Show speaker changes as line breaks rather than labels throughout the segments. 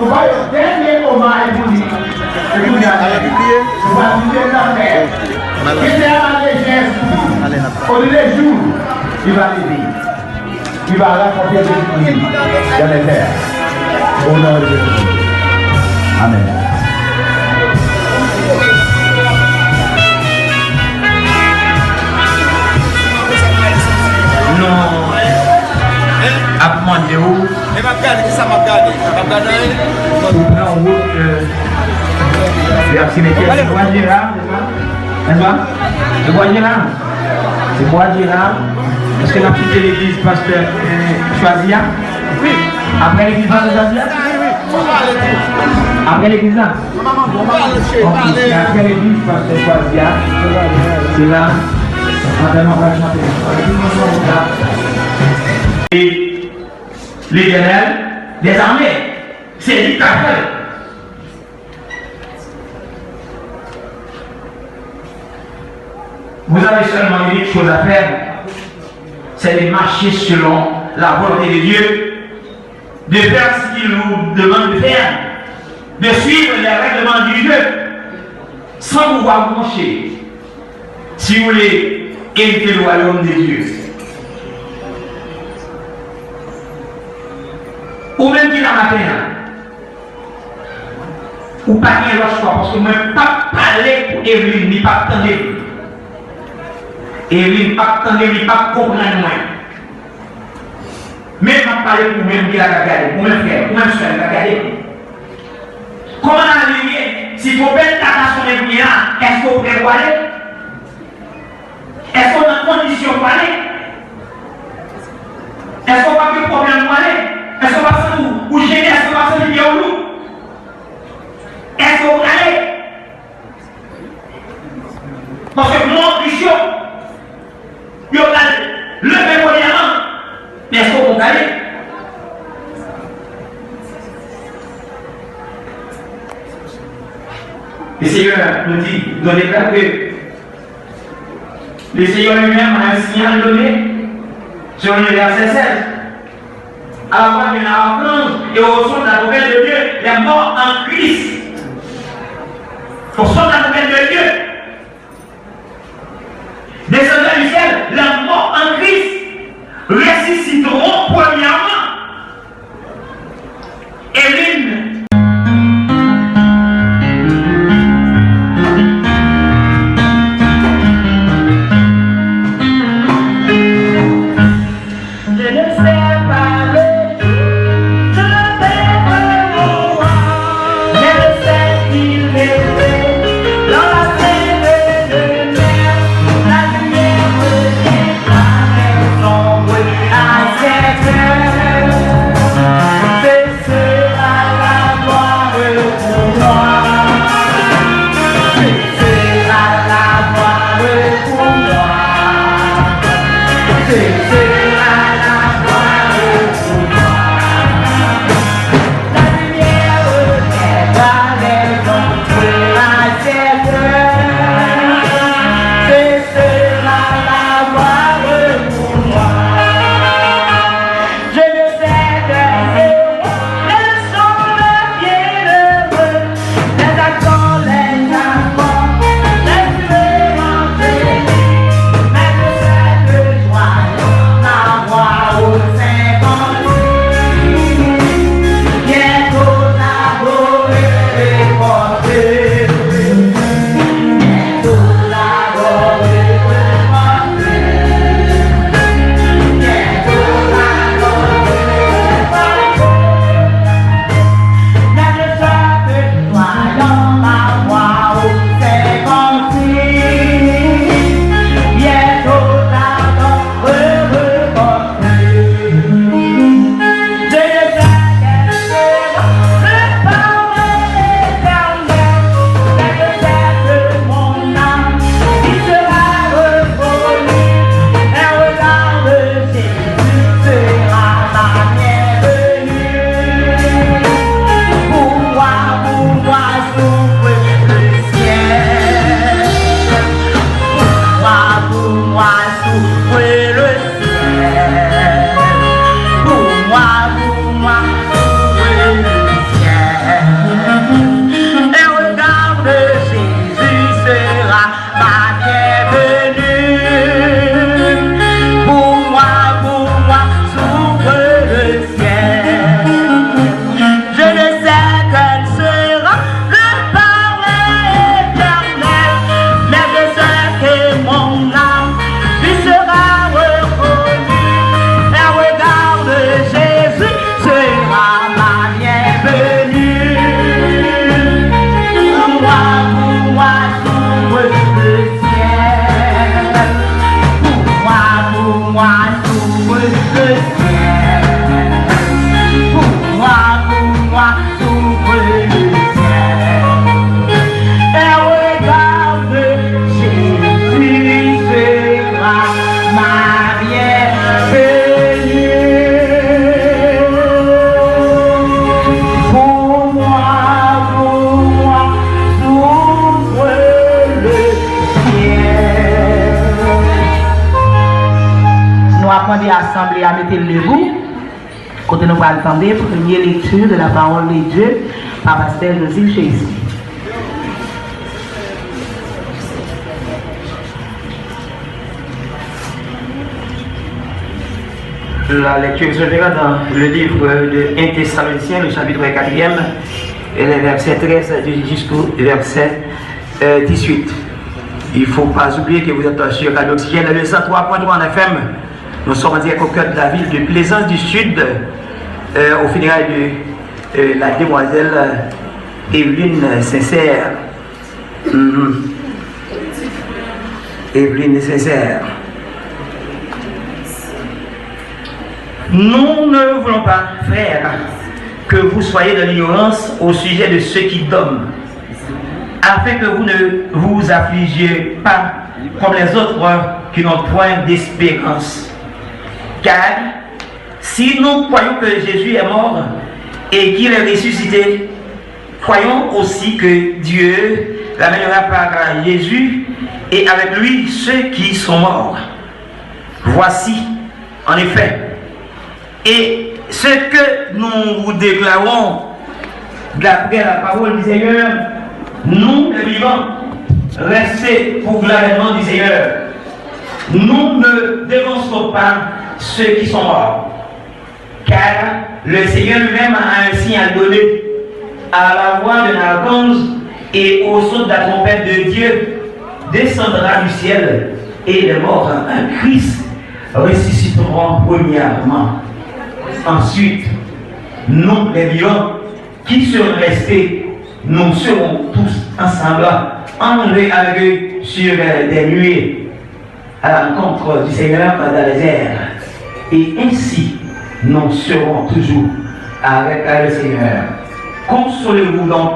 nous voyons le dernier hommage pour lui. Et vous va vivre la paix. Il est à la légère, au les jours, il va l'aider. Il va rapporter des fruits dans les terres. Au nom de Jésus. Amen.
Non. À demander où?
Et m'a regardé, qui ça m'a regardé? M'a regardé?
Pour prendre en route le cimetière de Bois Gérard, n'est-ce pas? De Bois Gérard. C'est Bois Gérard. Est-ce que nous avons quitté l'église pasteur Choisia? Oui. Après l'église pasteur Choisia? Après l'église là? Après l'église pasteur Choisia, c'est là. Maintenant, on va chanter. Et l'Éternel des armées, c'est lui qui a fait. Vous avez seulement une chose à faire, c'est de marcher selon la volonté de Dieu, de faire ce qu'il nous demande de faire, de suivre les règlements du jeu, sans pouvoir broncher, si vous voulez éviter le royaume de Dieu. Ou même qui la matin, ou pas qu'il y a parce que moi, je ne peux pas parler pour Evelyne, ni pas attendre. Evelyne, pas attendre, ni pas comprendre moi. Même pas parler pour même qui la regarder, pour même frère, pour même soeur, la regarder. Comment arriver, si vous faites la nation de là, est-ce que vous pouvez aller? Est-ce qu'on a une condition pour aller? Est-ce qu'on n'a pas de problème pour aller? Est-ce qu'on va se ou gêner? Est-ce qu'on va se libérer au loup? Est-ce qu'on va aller? Parce que mon ambition, il y a le mémoire, mais est-ce qu'on va aller? Le Seigneur nous dit, dans les cas que le Seigneur lui-même a un signal donné sur le verset 16. À la fois de la rencontre et au son de la nouvelle de Dieu, les morts en Christ. Au son de la nouvelle de Dieu, descendant du ciel, les morts en Christ ressusciteront premièrement. Et l'une
arrêter le debout. Quand nous allons attendre la première lecture de la parole de Dieu par Pasteur Joseph Jésus.
La lecture se fera dans le livre de 1 Thessaloniciens, le chapitre 4e, et les versets 13 jusqu'au verset 18. Il ne faut pas oublier que vous êtes sur Radio Oxygène, le 103.3 en FM. Nous sommes en direct au cœur de la ville de Plaisance du Sud, au funérailles de la demoiselle Evelyne Sincère. Evelyne Sincère. Nous ne voulons pas, frères, que vous soyez de l'ignorance au sujet de ceux qui dorment, afin que vous ne vous affligiez pas comme les autres qui n'ont point d'espérance. Car si nous croyons que Jésus est mort et qu'il est ressuscité, croyons aussi que Dieu l'amènera par Jésus et avec lui ceux qui sont morts. Voici, en effet, et ce que nous vous déclarons d'après la parole du Seigneur, nous les vivants, restez pour l'avènement du Seigneur. Nous ne dénonçons pas ceux qui sont morts, car le Seigneur lui-même a un signe à donner à la voix de l'archange et au son de la trompette de Dieu, descendra du ciel et les morts en Christ ressusciteront premièrement. Ensuite, nous les vivants qui seront restés, nous serons tous ensemble enlevés avec eux sur des nuées à la rencontre du Seigneur dans les airs. Et ainsi, nous serons toujours avec le Seigneur. Consolez-vous donc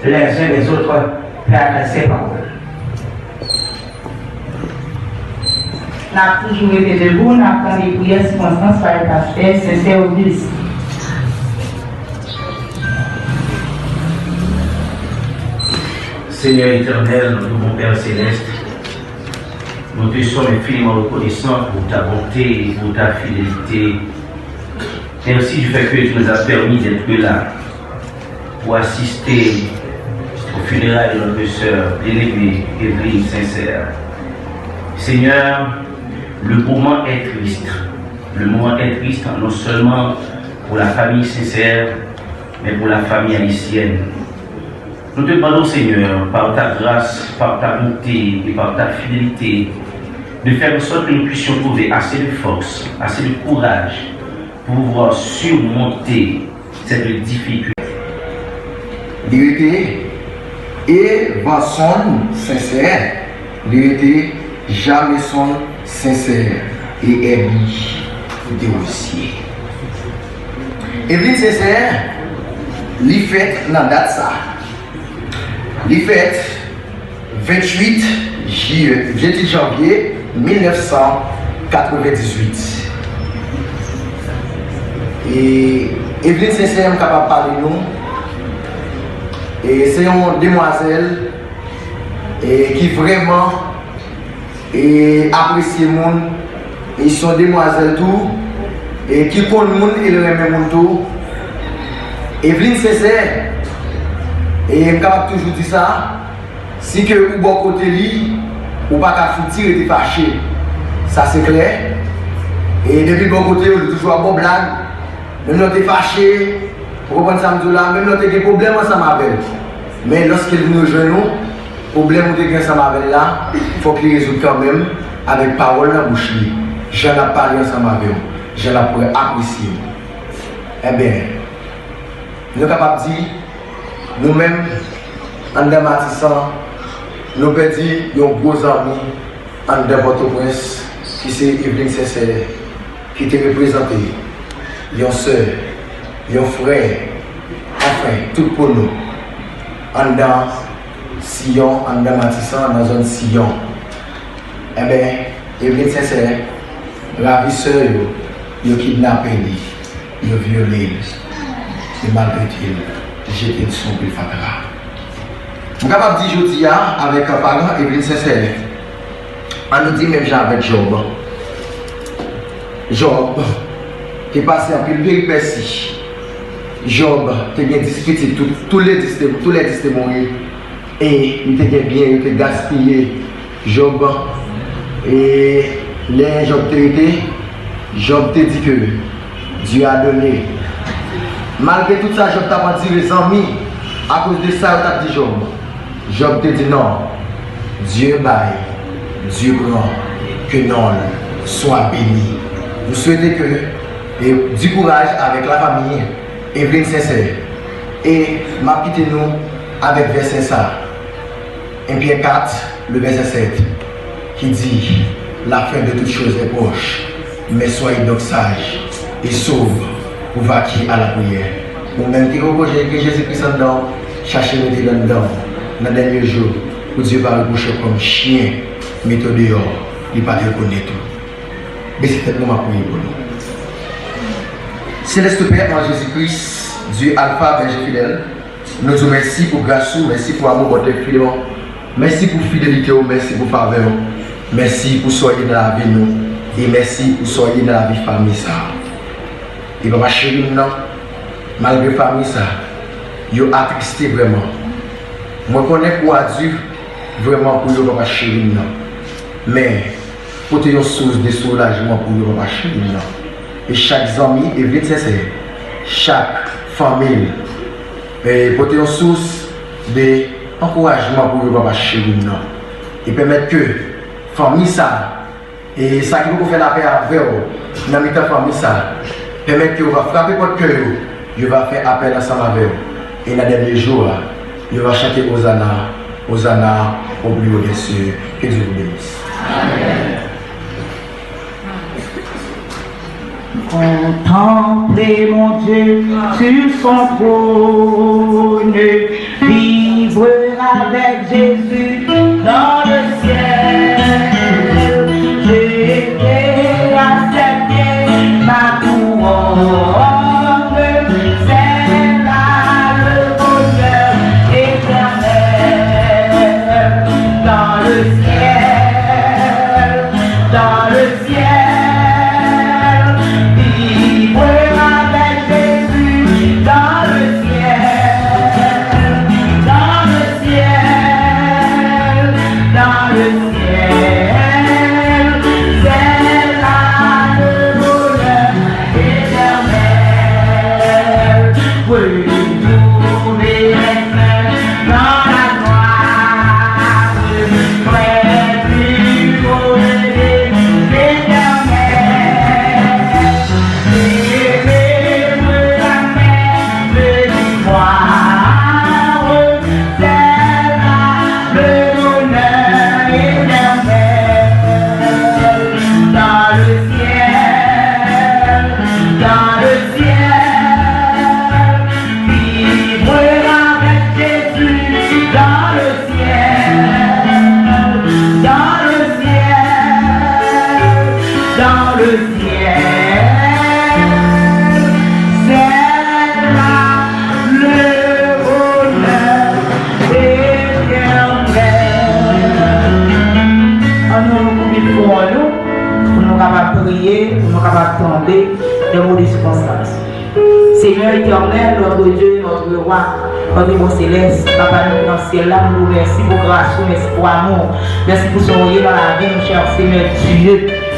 les uns les autres par ces paroles.
Nous avons toujours été debout, nous avons des prières circonstances par le pasteur Sincère Auguste.
Seigneur éternel, notre bon Père céleste, nous te sommes infiniment reconnaissants pour ta bonté et pour ta fidélité. Merci du fait que tu nous as permis d'être là pour assister au funérailles de notre sœur bien-aimée Evelyne Sincère. Seigneur, le moment est triste. Le moment est triste non seulement pour la famille Sincère, mais pour la famille haïtienne. Nous te demandons, Seigneur, par ta grâce, par ta bonté et par ta fidélité, de faire en sorte que nous puissions trouver assez de force, assez de courage pour pouvoir surmonter cette difficulté.
Vérité et va son sincère, vérité jamais son sincère et est de aussi. Evelyne Sincère, li fait dans date ça. Li fait 28 janvier 1998. Et Evelyne Sincère est capable de parler nous. Et c'est une demoiselle qui vraiment apprécie le monde. Ils sont demoiselles tout. Et qui connaît le monde et le remet le monde tout. Evelyne Sincère. Et je suis capable toujours dire ça. Si que vous bon côté lui, ou pas qu'à foutre et fâché. Ça c'est clair. Et depuis bon côté, vous toujours un bon blague. Même si vous êtes fâché, vous comprenez ça là, même si vous avez des problèmes ensemble avec. Mais lorsqu'il nous rejoint, le problème que vous avez ensemble avec là, il faut qu'il résout quand même avec parole dans la bouche. Je l'ai parlé ensemble avec vous. Je l'ai apprécié. Eh bien, nous sommes capables de dire, nous-mêmes, en dématissant, nous perdons un gros ami en de Port-au-Prince, qui c'est Evelyne Sincère, qui te représente, une soeur, un frère, enfin, tout pour nous. En dans Sion, en dématissant dans la zone Sion. Eh bien, Evelyne Sincère, ravisseur, il a kidnappé, il a violé, et malgré tout, jeté de son plus fatara. Je suis capable de dire aujourd'hui avec un parent Evelyne Sincère. On nous dit même Jean avec Job. Job, qui passé en pile péripéties. Job, tu as bien discuté tous les testimonies et il était bien, il était gaspillé. Job, et les Job te dit que Dieu a donné. Malgré tout ça, Job t'a pas dit les amis, à cause de ça, il t'a dit Job. Job te dit non, Dieu baille, Dieu grand, que non soit béni. Vous souhaitez que, et du courage avec la famille, Evelyne sincère. Et m'a quitté nous avec verset ça. 1 Pierre 4, le verset 7, qui dit, la fin de toutes choses est proche, mais soyez donc sages et sauvés pour vaquer à la prière. Ou même qui reproche que Jésus-Christ en dedans, cherchez le dedans, dans les derniers jours, où Dieu va reprocher comme chien, mettez dehors, il ne va pas reconnaître tout. Mais c'est tellement ma prière pour nous. Céleste Père en Jésus-Christ, Dieu Alpha, Berger fidèle, nous disons merci pour grâce, merci pour amour, votre fidèle, merci pour fidélité, merci pour faveur, merci pour soyez dans la vie nous, et merci pour soyez dans la vie famille ça. Et papa chéri nous, malgré famille ça, yo attristé vraiment. Moi connais pour Dieu vraiment pour yo papa chéri nous. Mais pour te une source de soulagement pour yo papa chéri nous. Et chaque ami est bien sincère, chaque famille, et pour une source d'encouragement pour le papa chéri nous. Et permettre que la famille ça, et ça qui vous fait la paix avec vous, dans la famille ça, permettre que vous va frapper votre cœur, vous va faire appel ensemble avec vous. Et dans les derniers jours, vous va chanter Hosanna, Hosanna au plus haut des cieux. Que Dieu vous bénisse. Amen.
Contempler mon Dieu sur son trône, vivre avec Jésus dans le ciel. J'ai accepté ma couronne, c'est là le bonheur éternel. Dans le ciel, dans le ciel. Seigneur éternel, notre Dieu, notre roi, notre bon céleste, Papa nous dans le ciel là, nous merci pour grâce, merci pour amour, merci pour sourire dans la vie, mon cher Seigneur Dieu.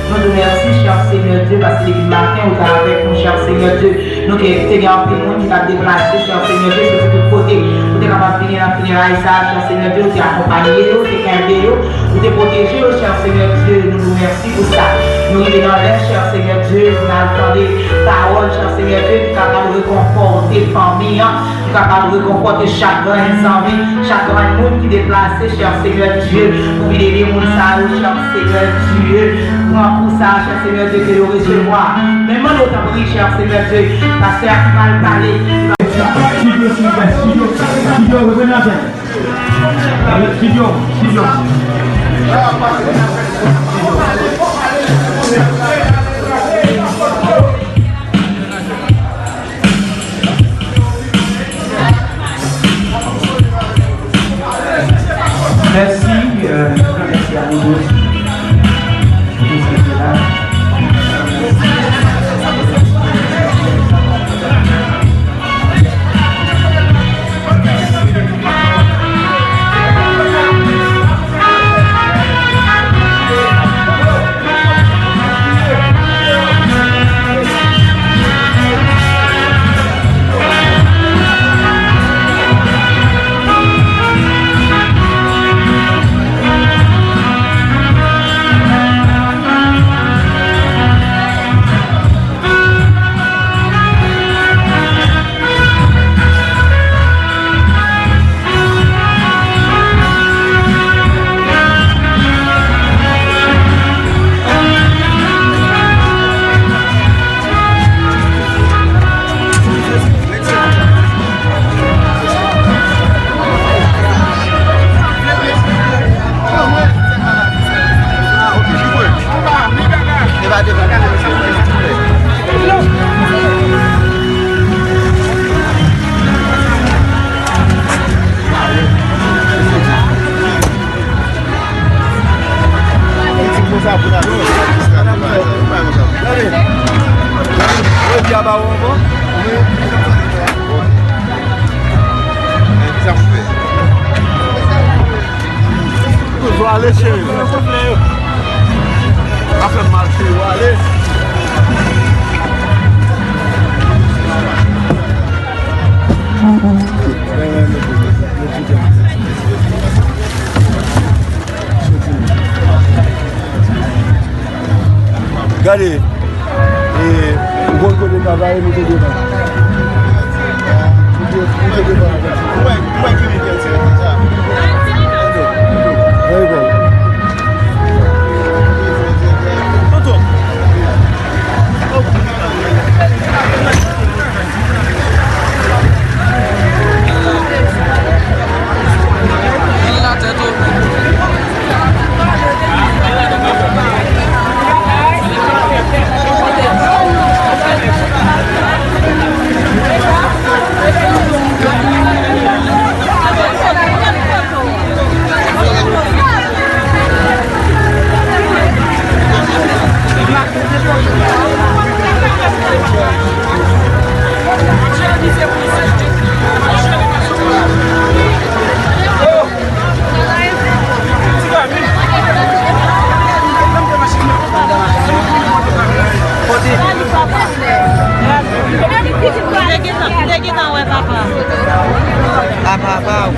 Nous te remercions, cher Seigneur Dieu, parce que depuis le matin, on est avec nous, cher Seigneur Dieu. Nous te remercions, nous qui t'a déplacé, cher Seigneur Dieu, sur tout côté. Nous t'es capable de finir la funéraille, ça, cher Seigneur Dieu, nous t'es accompagné, nous t'es calmé, nous t'es protégé, cher Seigneur Dieu. Nous nous remercions pour ça. Nous venons dans l'air, cher Seigneur Dieu, nous attendons parole, cher Seigneur Dieu, nous sommes capables de réconforter les familles, nous sommes capables de réconforter chaque grand ensemble, chaque grand monde qui est déplacé, cher Seigneur Dieu, pour aider les gens, cher Seigneur Dieu, pour ça, cher Seigneur Dieu, que nous recevoir. Même nous t'en prie, cher Seigneur Dieu, parce que tu vas le parler. Merci, merci à vous tous.
aller chérie. A fait mal chérie, allez. Regardez, et bon côté de travail, nous te devons.
Papa.